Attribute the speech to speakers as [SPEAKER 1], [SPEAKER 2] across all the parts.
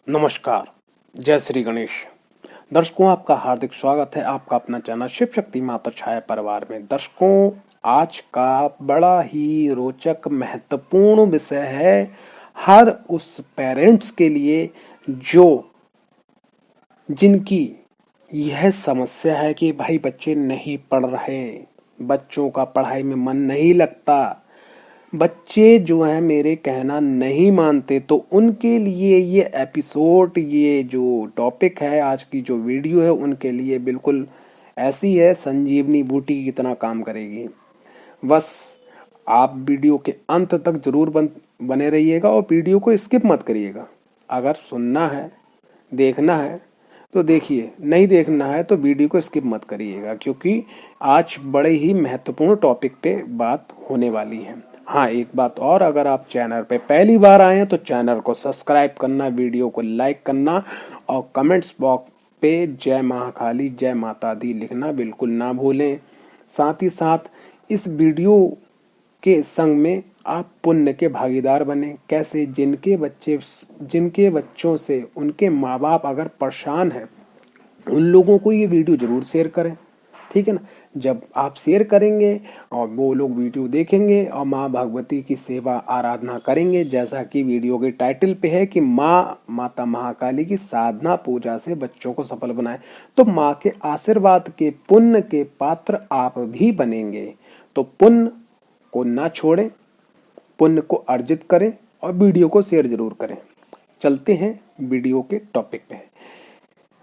[SPEAKER 1] नमस्कार। जय श्री गणेश। दर्शकों, आपका हार्दिक स्वागत है आपका अपना चैनल शिव शक्ति माता छाया परिवार में। दर्शकों, आज का बड़ा ही रोचक महत्वपूर्ण विषय है हर उस पेरेंट्स के लिए जो जिनकी यह समस्या है कि भाई बच्चे नहीं पढ़ रहे, बच्चों का पढ़ाई में मन नहीं लगता, बच्चे जो है मेरे कहना नहीं मानते। तो उनके लिए ये एपिसोड, ये जो टॉपिक है, आज की जो वीडियो है, उनके लिए बिल्कुल ऐसी है संजीवनी बूटी की तरह काम करेगी। बस आप वीडियो के अंत तक जरूर बने रहिएगा और वीडियो को स्किप मत करिएगा। अगर सुनना है, देखना है तो देखिए, नहीं देखना है तो वीडियो को स्किप मत करिएगा, क्योंकि आज बड़े ही महत्वपूर्ण टॉपिक पे बात होने वाली है। हाँ, एक बात और, अगर आप चैनल पे पहली बार आए हैं तो चैनल को सब्सक्राइब करना, वीडियो को लाइक करना और कमेंट्स बॉक्स पे जय महाकाली जय माता दी लिखना बिल्कुल ना भूलें। साथ ही साथ इस वीडियो के संग में आप पुण्य के भागीदार बने। कैसे? जिनके बच्चों से उनके माँ बाप अगर परेशान हैं, उन लोगों को ये वीडियो जरूर शेयर करें, ठीक है ना। जब आप शेयर करेंगे और वो लोग वीडियो देखेंगे और माँ भगवती की सेवा आराधना करेंगे, जैसा कि वीडियो के टाइटल पे है कि माता महाकाली की साधना पूजा से बच्चों को सफल बनाए, तो माँ के आशीर्वाद के पुण्य के पात्र आप भी बनेंगे। तो पुण्य को ना छोड़ें, पुण्य को अर्जित करें और वीडियो को शेयर जरूर करें। चलते हैं वीडियो के टॉपिक पे।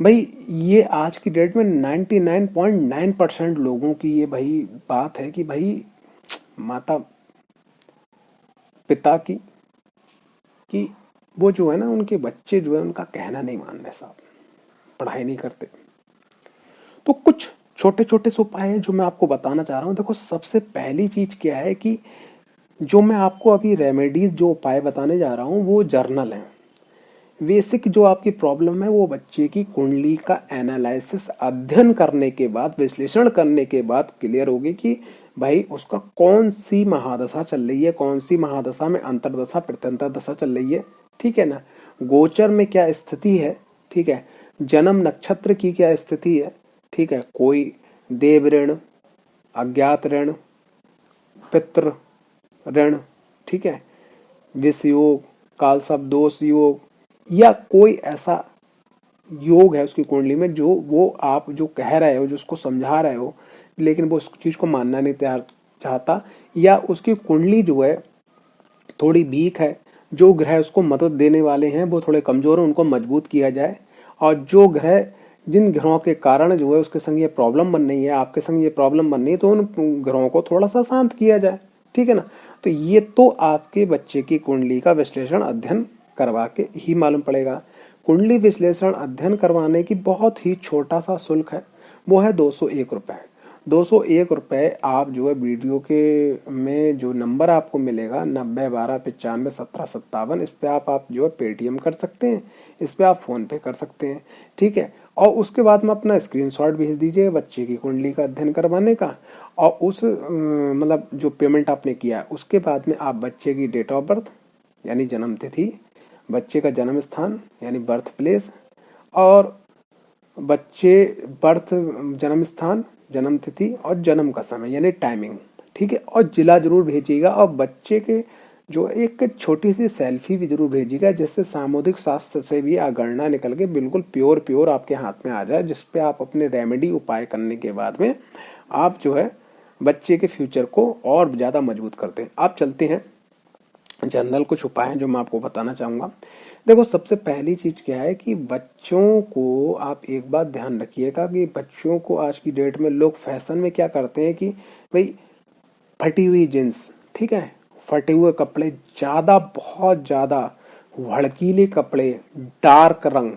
[SPEAKER 1] भाई, ये आज की डेट में 99.9% लोगों की ये भाई बात है कि भाई माता पिता की वो जो है ना, उनके बच्चे जो है उनका कहना नहीं मान रहे साहब, पढ़ाई नहीं करते। तो कुछ छोटे छोटे से उपाय हैं जो मैं आपको बताना चाह रहा हूँ। देखो, सबसे पहली चीज क्या है कि जो मैं आपको अभी रेमेडीज जो उपाय बताने जा रहा हूँ वो जर्नल है। बेसिक जो आपकी प्रॉब्लम है वो बच्चे की कुंडली का एनालिसिस अध्ययन करने के बाद, विश्लेषण करने के बाद क्लियर होगी कि भाई उसका कौन सी महादशा चल रही है, कौन सी महादशा में अंतरदशा प्रत्यंतर दशा चल रही है, ठीक है ना। गोचर में क्या स्थिति है, ठीक है। जन्म नक्षत्र की क्या स्थिति है, ठीक है। कोई देव ऋण, अज्ञात ऋण, पितृ ऋण, ठीक है, विष योग, कालसर्प दोष योग, या कोई ऐसा योग है उसकी कुंडली में जो वो आप जो कह रहे हो, जो उसको समझा रहे हो, लेकिन वो उस चीज को मानना नहीं चाहता, या उसकी कुंडली जो है थोड़ी वीक है, जो ग्रह उसको मदद देने वाले हैं वो थोड़े कमजोर हैं, उनको मजबूत किया जाए। और जो ग्रह, जिन ग्रहों के कारण जो है उसके संग ये प्रॉब्लम बन रही है, आपके संग ये प्रॉब्लम बन रही है, तो उन ग्रहों को थोड़ा सा शांत किया जाए, ठीक है ना। तो ये तो आपके बच्चे की कुंडली का विश्लेषण अध्ययन करवा के ही मालूम पड़ेगा। कुंडली विश्लेषण अध्ययन करवाने की बहुत ही छोटा सा शुल्क है, वो है 201 रुपए। 201 रुपए आप जो है वीडियो के में जो नंबर आपको मिलेगा 9012951757, इस पे आप जो है पेटीएम कर सकते हैं, इस पे आप फोन पे कर सकते हैं, ठीक है। और उसके बाद में अपना स्क्रीनशॉट भेज दीजिए बच्चे की कुंडली का अध्ययन करवाने का, और उस मतलब जो पेमेंट आपने किया है उसके बाद में आप बच्चे की डेट ऑफ बर्थ यानी जन्म तिथि, बच्चे का जन्म स्थान यानी बर्थ प्लेस, और बच्चे बर्थ जन्म स्थान, जन्म तिथि और जन्म का समय यानी टाइमिंग, ठीक है। और जिला जरूर भेजिएगा, और बच्चे के जो एक छोटी सी सेल्फी भी जरूर भेजिएगा, जिससे सामुदायिक शास्त्र से भी गणना निकल के बिल्कुल प्योर आपके हाथ में आ जाए, जिसपे आप अपने रेमेडी उपाय करने के बाद में आप जो है बच्चे के फ्यूचर को और ज्यादा मजबूत करते हैं। आप चलते हैं जनरल कुछ उपाय हैं जो मैं आपको बताना चाहूंगा। देखो, सबसे पहली चीज क्या है कि बच्चों को आप एक बात ध्यान रखिएगा कि बच्चों को आज की डेट में लोग फैशन में क्या करते हैं कि भाई फटी हुई जींस, ठीक है, फटे हुए कपड़े, ज्यादा बहुत ज्यादा भड़कीले कपड़े, डार्क रंग,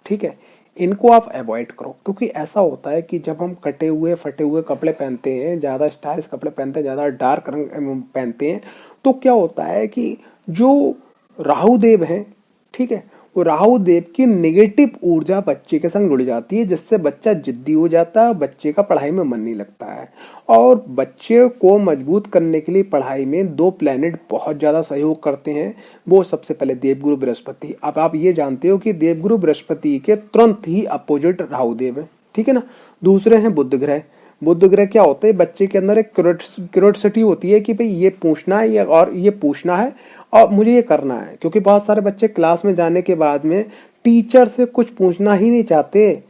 [SPEAKER 1] ठीक है, इनको आप अवॉइड करो। क्योंकि ऐसा होता है कि जब हम कटे हुए फटे हुए कपड़े पहनते हैं, ज्यादा स्टाइलिश कपड़े पहनते हैं, ज्यादा डार्क रंग पहनते हैं, तो क्या होता है कि जो राहु देव हैं, ठीक है, वो राहु देव की नेगेटिव ऊर्जा बच्चे के संग जुड़ जाती है, जिससे बच्चा जिद्दी हो जाता है, बच्चे का पढ़ाई में मन नहीं लगता है। और बच्चे को मजबूत करने के लिए पढ़ाई में दो प्लेनेट बहुत ज्यादा सहयोग करते हैं। वो सबसे पहले देवगुरु बृहस्पति। अब आप ये जानते हो कि देवगुरु बृहस्पति के तुरंत ही अपोजिट राहु देव है, ठीक है ना। दूसरे हैं बुध ग्रह। बुध ग्रह क्या होते हैं, बच्चे के अंदर एक क्यूरियोसिटी होती है कि भाई ये पूछना है और ये पूछना है और मुझे ये करना है। क्योंकि बहुत सारे बच्चे क्लास में जाने के बाद में टीचर से कुछ पूछना ही नहीं चाहते,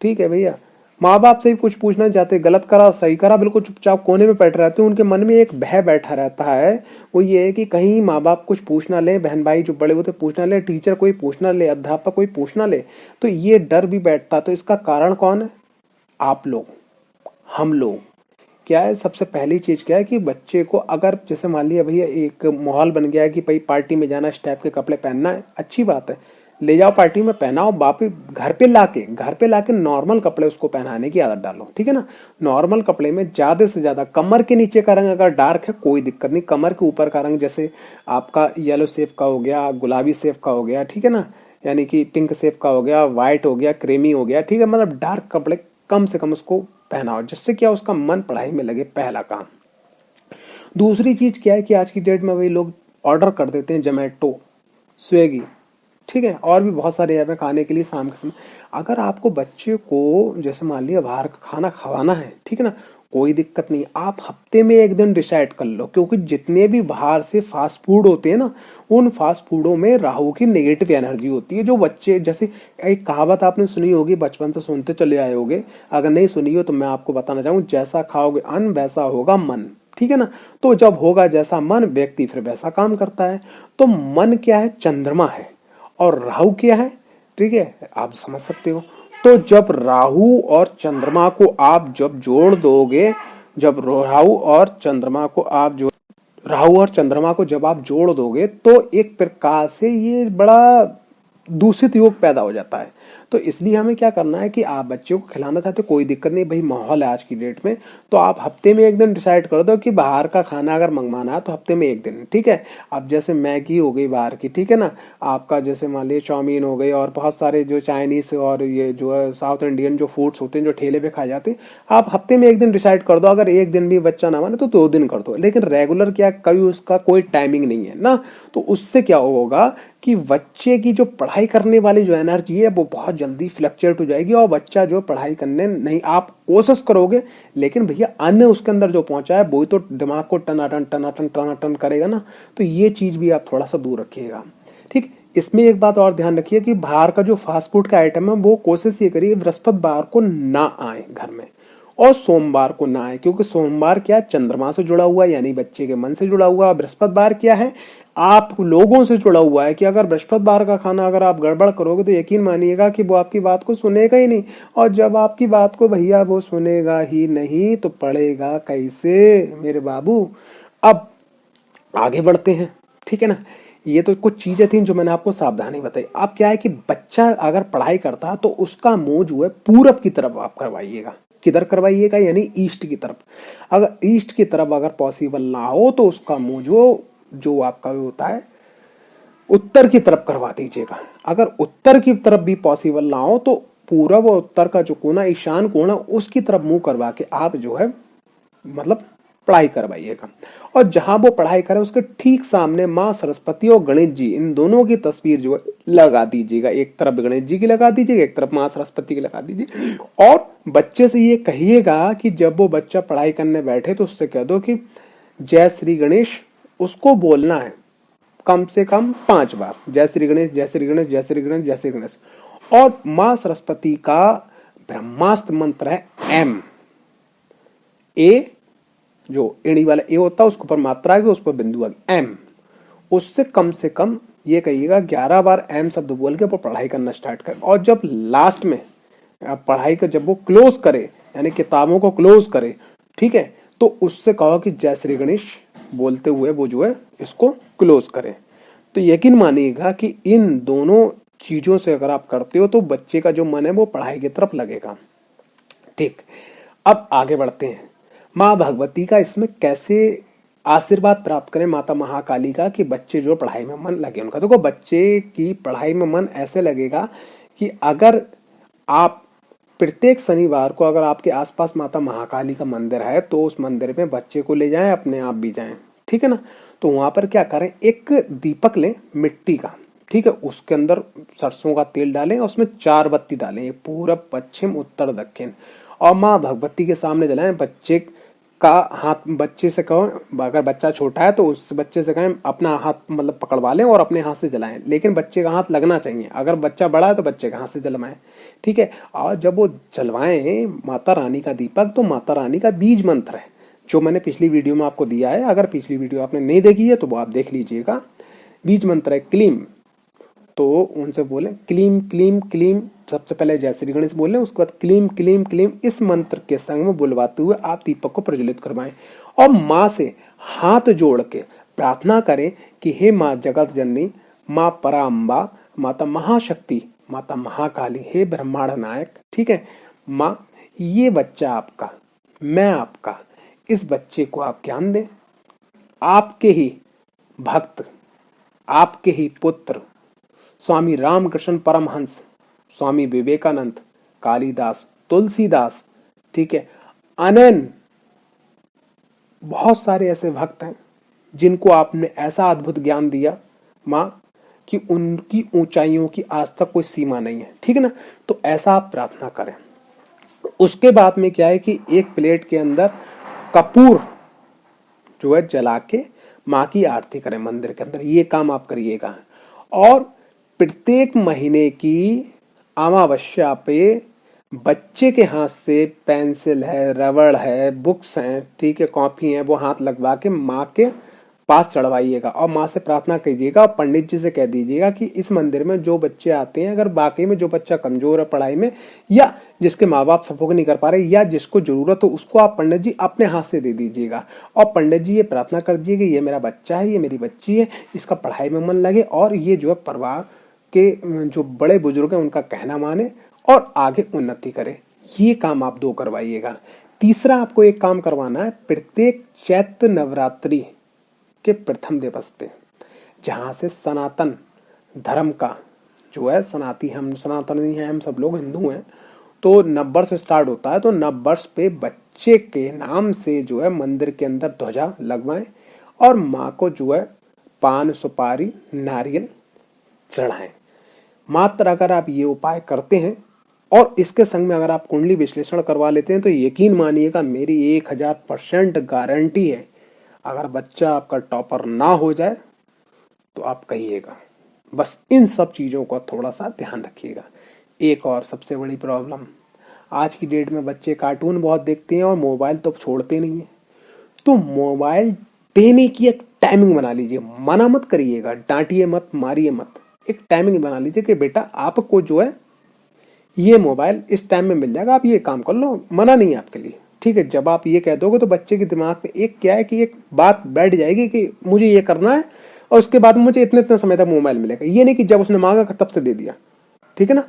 [SPEAKER 1] ठीक है भैया। माँ बाप से भी कुछ पूछना नहीं चाहते, गलत करा सही करा बिल्कुल चुपचाप कोने में बैठे रहते हैं। उनके मन में एक भय बैठा रहता है, वो ये है कि कहीं माँ बाप कुछ पूछ ना ले, बहन भाई जो बड़े होते पूछ ना ले, टीचर कोई पूछ ना ले, अध्यापक कोई पूछ ना ले, तो ये डर भी बैठता। तो इसका कारण कौन है, आप लोग, हम लोग। क्या है, सबसे पहली चीज क्या है कि बच्चे को अगर जैसे मान लिया भैया एक माहौल बन गया है कि भाई पार्टी में जाना, इस टाइप के कपड़े पहनना है, अच्छी बात है, ले जाओ पार्टी में पहनाओ। वापिस घर पे लाके नॉर्मल कपड़े उसको पहनाने की आदत डालो, ठीक है ना। नॉर्मल कपड़े में ज्यादा से ज्यादा कमर के नीचे का रंग अगर डार्क है कोई दिक्कत नहीं, कमर के ऊपर का रंग जैसे आपका येलो सेफ का हो गया, गुलाबी सेफ का हो गया, ठीक है ना, यानी कि पिंक सेफ का हो गया, व्हाइट हो गया, क्रीमी हो गया, ठीक है। मतलब डार्क कपड़े कम से कम उसको पहनाओ, जिससे क्या उसका मन पढ़ाई में लगे, पहला काम। दूसरी चीज क्या है कि आज की डेट में वही लोग ऑर्डर कर देते हैं, जोमेटो, स्विगी, ठीक है, और भी बहुत सारे ऐप हैं खाने के लिए शाम के समय। अगर आपको बच्चे को जैसे मान लिया बाहर का खाना खवाना है, ठीक है ना, कोई दिक्कत नहीं, आप हफ्ते में एक दिन डिसाइड कर लो। क्योंकि जितने भी बाहर से फास्ट फूड होते हैं ना, उन फास्ट फूडों में राहु की नेगेटिव एनर्जी होती है। जो बच्चे, जैसे एक कहावत आपने सुनी होगी, बचपन से सुनते चले आए होगे, अगर नहीं सुनी हो तो मैं आपको बताना चाहूँ, जैसा खाओगे अन्न वैसा होगा मन, ठीक है ना। तो जब होगा जैसा मन, व्यक्ति फिर वैसा काम करता है। तो मन क्या है, चंद्रमा है, और राहु क्या है, ठीक है, आप समझ सकते हो। तो जब राहु और चंद्रमा को आप जब जोड़ दोगे, जब राहु और चंद्रमा को जब आप जोड़ दोगे तो एक प्रकार से ये बड़ा दूषित योग पैदा हो जाता है। तो इसलिए हमें क्या करना है कि आप बच्चों को खिलाना चाहते हो कोई दिक्कत नहीं भाई, माहौल है आज की डेट में, तो आप हफ्ते में एक दिन डिसाइड कर दो कि बाहर का खाना अगर मंगवाना है तो हफ्ते में एक दिन, ठीक है। अब जैसे मैगी हो गई बाहर की, ठीक है ना, आपका जैसे मान लीजिए चाउमीन हो गई, और बहुत सारे जो चाइनीज और ये जो है साउथ इंडियन जो फूड्स होते हैं जो ठेले पे खाए जाते हैं, आप हफ्ते में एक दिन डिसाइड कर दो। अगर एक दिन भी बच्चा ना माने तो 2 दिन कर दो, लेकिन रेगुलर क्या, कभी उसका कोई टाइमिंग नहीं है ना। तो उससे क्या होगा कि बच्चे की जो पढ़ाई करने वाली जो एनर्जी है वो बहुत जल्दी फ्लक्चुएट हो जाएगी, और बच्चा जो पढ़ाई करने नहीं, आप कोशिश करोगे लेकिन भैया अन्य उसके अंदर जो पहुंचा है वही तो दिमाग को टनाटन टनाटन टनाटन करेगा ना। तो ये चीज भी आप थोड़ा सा दूर रखिएगा, ठीक। इसमें एक बात और ध्यान रखिए कि बाहर का जो फास्ट फूड का आइटम है वो कोशिश ये करिए बृहस्पतिवार को ना आए घर में, और सोमवार को ना आए। क्योंकि सोमवार क्या, चंद्रमा से जुड़ा हुआ है, यानी बच्चे के मन से जुड़ा हुआ है। बृहस्पतिवार क्या है, आप लोगों से जुड़ा हुआ है, कि अगर बृहस्पतिवार का खाना अगर आप गड़बड़ करोगे तो यकीन मानिएगा कि वो आपकी बात को सुनेगा ही नहीं। और जब आपकी बात को भैया वो सुनेगा ही नहीं तो पढ़ेगा कैसे मेरे बाबू। अब आगे बढ़ते हैं, ठीक है ना। ये तो कुछ चीजें थी जो मैंने आपको सावधानी बताई। अब क्या है कि बच्चा अगर पढ़ाई करता है तो उसका मुंह जो है पूरब की तरफ आप करवाइएगा। किधर करवाइएगा, यानी ईस्ट की तरफ। अगर ईस्ट की तरफ अगर पॉसिबल ना हो तो उसका मुंह जो आपका होता है उत्तर की तरफ करवा दीजिएगा। अगर उत्तर की तरफ भी पॉसिबल ना हो तो पूरब और उत्तर का जो कोना, ईशान कोना, उसकी तरफ मुंह करवा के आप जो है मतलब पढ़ाई करवाइएगा। और जहां वो पढ़ाई करे उसके ठीक सामने माँ सरस्वती और गणेश जी, इन दोनों की तस्वीर जो है लगा दीजिएगा। एक तरफ गणेश जी की लगा दीजिएगा, एक तरफ माँ सरस्वती की लगा दीजिए। और बच्चे से ये कहिएगा कि जब वो बच्चा पढ़ाई करने बैठे तो उससे कह दो कि जय श्री गणेश, उसको बोलना है कम से कम 5 बार, जय श्री गणेश, जय श्री गणेश, जय श्री गणेश, जय श्री गणेश। और माँ सरस्वती का ब्रह्मास्त्र मंत्र है एम, ए, जो एड़ी वाला ए होता है उसके ऊपर मात्रा आएगी, उस पर बिंदु आएगी, एम। उससे कम से कम ये कहिएगा 11 बार एम शब्द बोल के वो पढ़ाई करना स्टार्ट करे। और जब लास्ट में पढ़ाई का जब वो क्लोज करे, यानी किताबों को क्लोज करे, ठीक है, तो उससे कहो कि जय श्री गणेश बोलते हुए वो जो है इसको क्लोज करे। तो यकीन मानिएगा कि इन दोनों चीजों से अगर आप करते हो तो बच्चे का जो मन है वो पढ़ाई की तरफ लगेगा, ठीक। अब आगे बढ़ते हैं, माँ भगवती का इसमें कैसे आशीर्वाद प्राप्त करें माता महाकाली का कि बच्चे जो पढ़ाई में मन लगे उनका। देखो बच्चे की पढ़ाई में मन ऐसे लगेगा कि अगर आप प्रत्येक शनिवार को अगर आपके आसपास माता महाकाली का मंदिर है तो उस मंदिर में बच्चे को ले जाएं, अपने आप भी जाएं, ठीक है ना। तो वहां पर क्या करें, एक दीपक लें मिट्टी का, ठीक है, उसके अंदर सरसों का तेल डालें और उसमें 4 बत्ती डालें, पूरब पश्चिम उत्तर दक्षिण, और माँ भगवती के सामने जलाएं। बच्चे का हाथ, बच्चे से कहो, अगर बच्चा छोटा है तो उस बच्चे से कहें अपना हाथ मतलब पकड़वा लें और अपने हाथ से जलाएं, लेकिन बच्चे का हाथ लगना चाहिए। अगर बच्चा बड़ा है तो बच्चे का हाथ से जलवाएं, ठीक है। और जब वो जलवाएं माता रानी का दीपक, तो माता रानी का बीज मंत्र है जो मैंने पिछली वीडियो में आपको दिया है। अगर पिछली वीडियो आपने नहीं देखी है तो वो आप देख लीजिएगा। बीज मंत्र है क्लीम, तो उनसे बोले क्लीम क्लीम क्लीम, सबसे पहले जय श्री गणेश बोले, उसके बाद क्लीम क्लीम क्लीम, इस मंत्र के संग में बुलवाते हुए आप दीपक को प्रज्वलित करवाएं और माँ से हाथ जोड़ के प्रार्थना करें कि हे माँ जगत जननी, माँ पराम्बा, माता महाशक्ति, माता महाकाली, हे ब्रह्मांड नायक, ठीक है माँ, ये बच्चा आपका, मैं आपका, इस बच्चे को आप ज्ञान दें, आपके ही भक्त, आपके ही पुत्र स्वामी रामकृष्ण परमहंस, स्वामी विवेकानंद, कालिदास, तुलसीदास, ठीक है, अनन बहुत सारे ऐसे भक्त हैं जिनको आपने ऐसा अद्भुत ज्ञान दिया माँ कि उनकी ऊंचाइयों की आज तक कोई सीमा नहीं है, ठीक है ना। तो ऐसा आप प्रार्थना करें। उसके बाद में क्या है कि एक प्लेट के अंदर कपूर जो है जला के माँ की आरती करें मंदिर के अंदर, ये काम आप करिएगा। और प्रत्येक महीने की अमावस्या पे बच्चे के हाथ से पेंसिल है, रबड़ है, बुक्स हैं, ठीक है, कॉपी है, वो हाथ लगवा के माँ के पास चढ़वाइएगा और माँ से प्रार्थना कीजिएगा और पंडित जी से कह दीजिएगा कि इस मंदिर में जो बच्चे आते हैं, अगर वाकई में जो बच्चा कमजोर है पढ़ाई में, या जिसके माँ बाप सपोर्ट नहीं कर पा रहे, या जिसको जरूरत हो, उसको आप पंडित जी अपने हाथ से दे दीजिएगा और पंडित जी ये प्रार्थना कर दीजिए कि ये मेरा बच्चा है, ये मेरी बच्ची है, इसका पढ़ाई में मन लगे और ये जो है परिवार के जो बड़े बुजुर्ग हैं उनका कहना माने और आगे उन्नति करे। ये काम आप 2 करवाइएगा। तीसरा आपको एक काम करवाना है, प्रत्येक चैत्र नवरात्रि के प्रथम दिवस पे, जहां से सनातन धर्म का जो है हम सनातनी हैं, हम सब लोग हिंदू हैं, तो नववर्ष स्टार्ट होता है, तो नववर्ष पे बच्चे के नाम से जो है मंदिर के अंदर ध्वजा लगवाएं और माँ को जो है पान सुपारी नारियल चढ़ाएं। मात्र अगर आप ये उपाय करते हैं और इसके संग में अगर आप कुंडली विश्लेषण करवा लेते हैं तो यकीन मानिएगा मेरी 1000% गारंटी है, अगर बच्चा आपका टॉपर ना हो जाए तो आप कहिएगा। बस इन सब चीजों का थोड़ा सा ध्यान रखिएगा। एक और सबसे बड़ी प्रॉब्लम, आज की डेट में बच्चे कार्टून बहुत देखते हैं और मोबाइल तो छोड़ते नहीं है। तो मोबाइल देने की एक टाइमिंग बना लीजिए, मना मत करिएगा, डांटिए मत, मारिए मत, एक टाइमिंग बना लीजिए कि बेटा आपको जो है ये मोबाइल इस टाइम में मिल जाएगा, आप ये काम कर लो, मना नहीं है आपके लिए, ठीक है। जब आप ये कह दोगे तो बच्चे के दिमाग में एक क्या है कि एक बात बैठ जाएगी कि मुझे ये करना है और उसके बाद मुझे इतने इतने समय तक मोबाइल मिलेगा, ये नहीं कि जब उसने मांगा तब से दे दिया, ठीक है ना।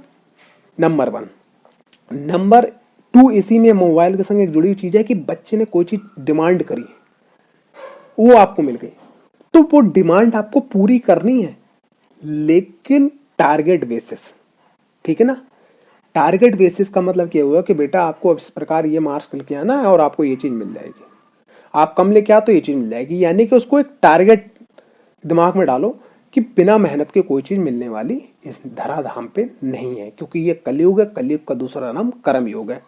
[SPEAKER 1] नंबर 1। नंबर 2, इसी में मोबाइल के संग एक जुड़ी हुई चीज है कि बच्चे ने कोई चीज डिमांड करी, वो आपको मिल गई, तो वो डिमांड आपको पूरी करनी है, लेकिन टारगेट बेसिस, ठीक है ना। टारगेट बेसिस का मतलब क्या हुआ कि बेटा आपको इस प्रकार ये मार्क्स लेके आना है और आपको ये चीज मिल जाएगी, आप कम लेके आओ तो ये चीज मिल जाएगी, यानी कि उसको एक टारगेट दिमाग में डालो कि बिना मेहनत के कोई चीज मिलने वाली इस धराधाम पे नहीं है, क्योंकि ये कलयुग है, कलयुग का दूसरा नाम कर्म योग है।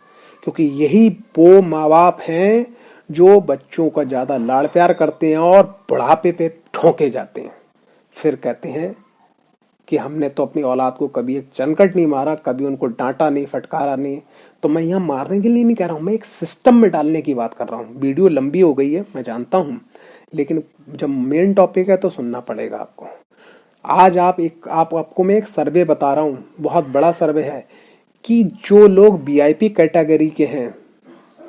[SPEAKER 1] क्योंकि यही वो माँ बाप हैं जो बच्चों का ज्यादा लाड़ प्यार करते हैं और बुढ़ापे पे ठोके जाते हैं, फिर कहते हैं कि हमने तो अपनी औलाद को कभी एक चनकट नहीं मारा, कभी उनको डांटा नहीं, फटकारा नहीं। तो मैं यहाँ मारने के लिए नहीं कह रहा हूँ, मैं एक सिस्टम में डालने की बात कर रहा हूँ। वीडियो लंबी हो गई है मैं जानता हूँ, लेकिन जब मेन टॉपिक है तो सुनना पड़ेगा आपको। आज आपको मैं एक सर्वे बता रहा हूँ, बहुत बड़ा सर्वे है, कि जो लोग वीआईपी कैटेगरी के हैं,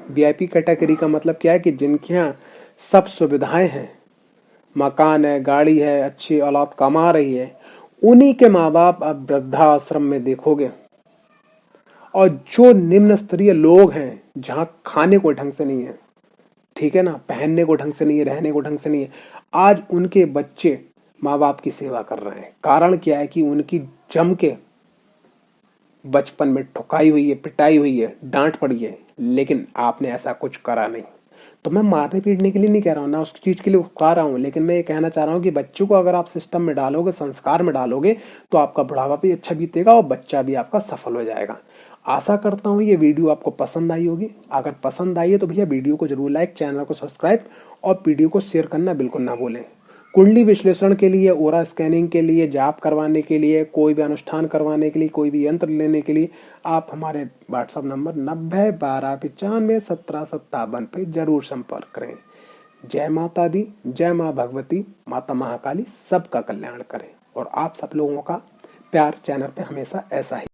[SPEAKER 1] वीआईपी कैटेगरी का मतलब क्या है कि जिनके यहाँ सब सुविधाएं हैं, मकान है, गाड़ी है, अच्छी औलाद कमा रही है, उन्हीं के माँ बाप अब वृद्धाश्रम में देखोगे। और जो निम्न स्तरीय लोग हैं जहां खाने को ढंग से नहीं है, ठीक है ना, पहनने को ढंग से नहीं है, रहने को ढंग से नहीं है। आज उनके बच्चे माँ बाप की सेवा कर रहे हैं। कारण क्या है कि उनकी जम के बचपन में ठुकाई हुई है, पिटाई हुई है, डांट पड़ी है, लेकिन आपने ऐसा कुछ करा नहीं। तो मैं मारने पीटने के लिए नहीं कह रहा हूँ ना, उस चीज के लिए उकसा रहा हूँ, लेकिन मैं ये कहना चाह रहा हूँ कि बच्चों को अगर आप सिस्टम में डालोगे, संस्कार में डालोगे, तो आपका बुढ़ापा भी अच्छा बीतेगा और बच्चा भी आपका सफल हो जाएगा। आशा करता हूँ ये वीडियो आपको पसंद आई होगी। अगर पसंद आई है तो भैया वीडियो को जरूर लाइक, चैनल को सब्सक्राइब और वीडियो को शेयर करना बिल्कुल ना भूलें। कुंडली विश्लेषण के लिए, ओरा स्कैनिंग के लिए, जाप करवाने के लिए, कोई भी अनुष्ठान करवाने के लिए, कोई भी यंत्र लेने के लिए आप हमारे व्हाट्सएप नंबर 90 12 95 17 57 पे जरूर संपर्क करें। जय माता दी, जय माँ भगवती, माता महाकाली सबका कल्याण करें और आप सब लोगों का प्यार चैनल पे हमेशा ऐसा ही